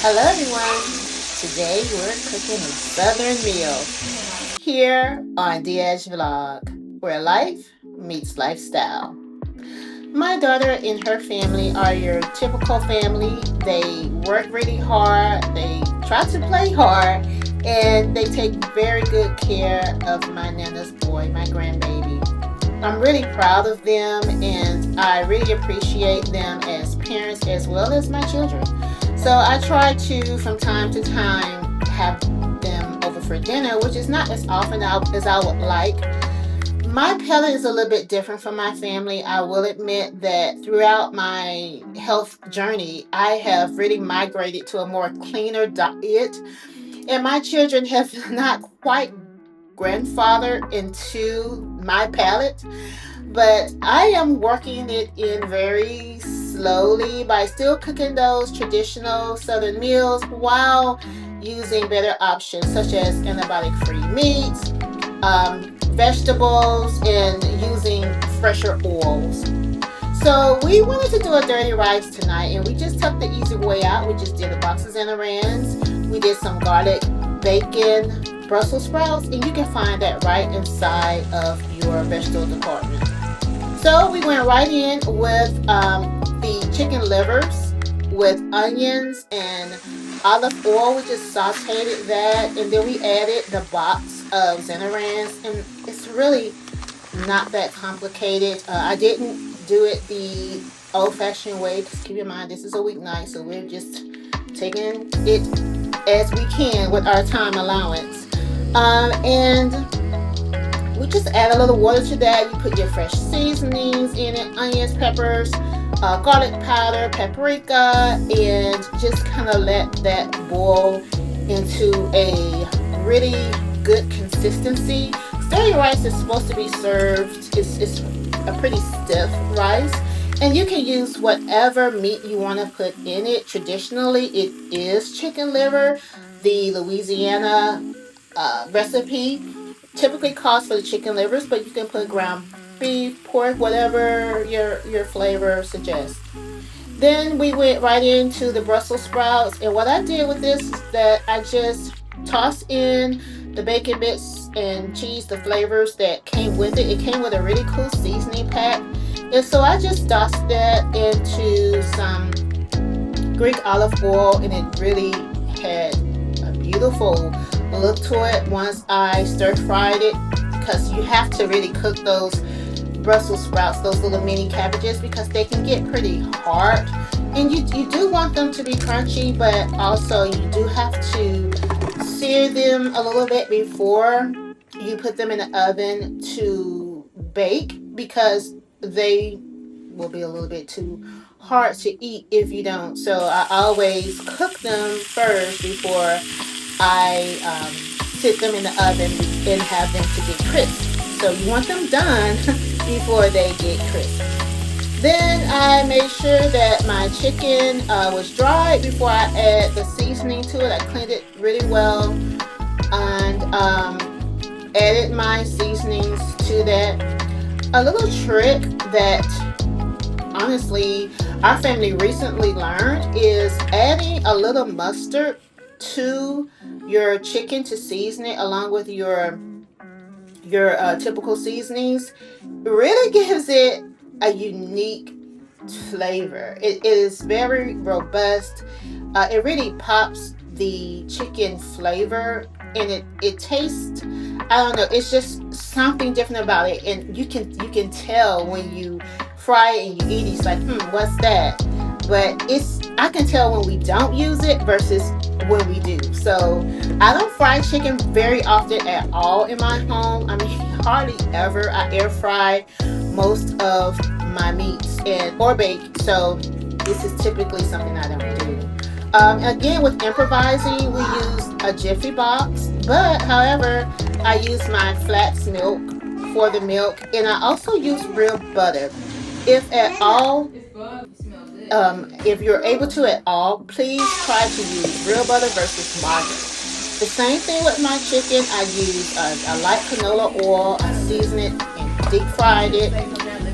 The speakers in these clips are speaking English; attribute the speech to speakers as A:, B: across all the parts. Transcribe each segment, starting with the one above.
A: Hello, everyone. Today we're cooking a southern meal here on Diaz Vlog, where life meets lifestyle. My daughter and her family are your typical family. They work really hard, they try to play hard, and they take very good care of my Nana's boy, my grandbaby. I'm really proud of them and I really appreciate them as parents as well as my children. So I try to, from time to time, have them over for dinner, which is not as often as I would like. My palate is a little bit different from my family. I will admit that throughout my health journey, I have really migrated to a more cleaner diet, and my children have not quite grandfathered into my palate, but I am working it in very slowly by still cooking those traditional southern meals while using better options such as antibiotic free meats, vegetables, and using fresher oils. So we wanted to do a dirty rice tonight, and we just took the easy way out. We just did the boxes and the rands. We did some garlic, bacon, Brussels sprouts, and you can find that right inside of your vegetable department. So we went right in with the chicken livers with onions and olive oil. We just sauteed that, and then we added the box of Zenarans, and it's really not that complicated. I didn't do it the old-fashioned way because keep in mind this is a weeknight, so we're just taking it as we can with our time allowance. And we just add a little water to that. You put your fresh seasonings in it, onions, peppers, garlic powder, paprika, and just kind of let that boil into a really good consistency. Stir rice is supposed to be served. It's a pretty stiff rice. And you can use whatever meat you want to put in it. Traditionally, it is chicken liver. The Louisiana recipe typically calls for the chicken livers, but you can put ground beef, pork, whatever your flavor suggests. Then we went right into the Brussels sprouts, and what I did with this is that I just tossed in the bacon bits and cheese, the flavors that came with it. It came with a really cool seasoning pack, and so I just tossed that into some Greek olive oil, and it really had a beautiful look to it once I stir fried it, because you have to really cook those Brussels sprouts, those little mini cabbages, because they can get pretty hard. And you do want them to be crunchy, but also you do have to sear them a little bit before you put them in the oven to bake, because they will be a little bit too hard to eat if you don't. So I always cook them first before I sit them in the oven and have them to get crisp. So you want them done before they get crisp. Then I made sure that my chicken was dried before I add the seasoning to it. I cleaned it really well and added my seasonings to that. A little trick that honestly our family recently learned is adding a little mustard to your chicken to season it along with your typical seasonings really gives it a unique flavor. It is very robust. It really pops the chicken flavor, and it tastes. I don't know. It's just something different about it, and you can tell when you fry it and you eat it. It's like, what's that? But it's I can tell when we don't use it versus when we do. So I don't fry chicken very often at all in my home. I mean, hardly ever. I air fry most of my meats and or bake. So this is typically something I don't do. Again, with improvising, we use a Jiffy box, but however, I use my flax milk for the milk, and I also use real butter. If at all, if you're able to at all, please try to use real butter versus margarine. The same thing with my chicken. I use a light canola oil. I season it and deep fried it.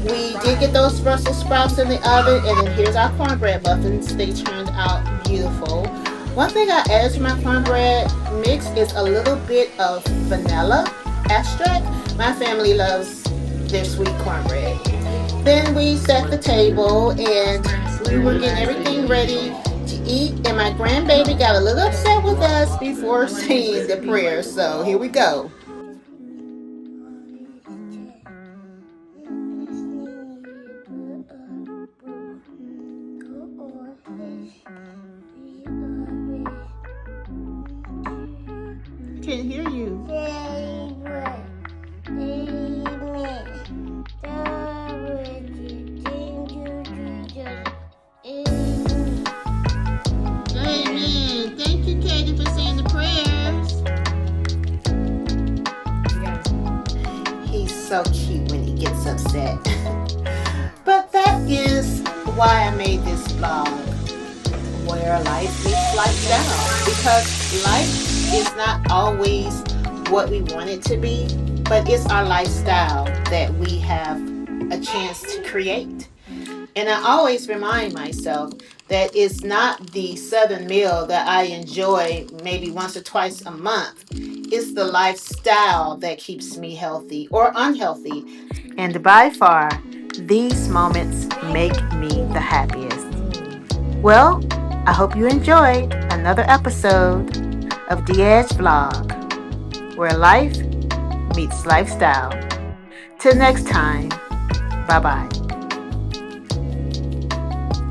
A: We did get those Brussels sprouts in the oven, and then here's our cornbread muffins. They turned out beautiful. One thing I added to my cornbread mix is a little bit of vanilla extract. My family loves their sweet cornbread. Then we set the table and we were getting everything ready to eat. And my grandbaby got a little upset with us before saying the prayer. So here we go. Can't hear you. Amen. Thank you, Katie, for saying the prayers. He's so cute when he gets upset. But that is why I made this vlog, where life meets lifestyle. Because life is not always what we want it to be, but it's our lifestyle that we have a chance to create. And I always remind myself that it's not the Southern meal that I enjoy maybe once or twice a month. It's the lifestyle that keeps me healthy or unhealthy. And by far, these moments make me the happiest. Well, I hope you enjoyed another episode of Diaz Vlog, where life meets lifestyle. Till next time, bye-bye.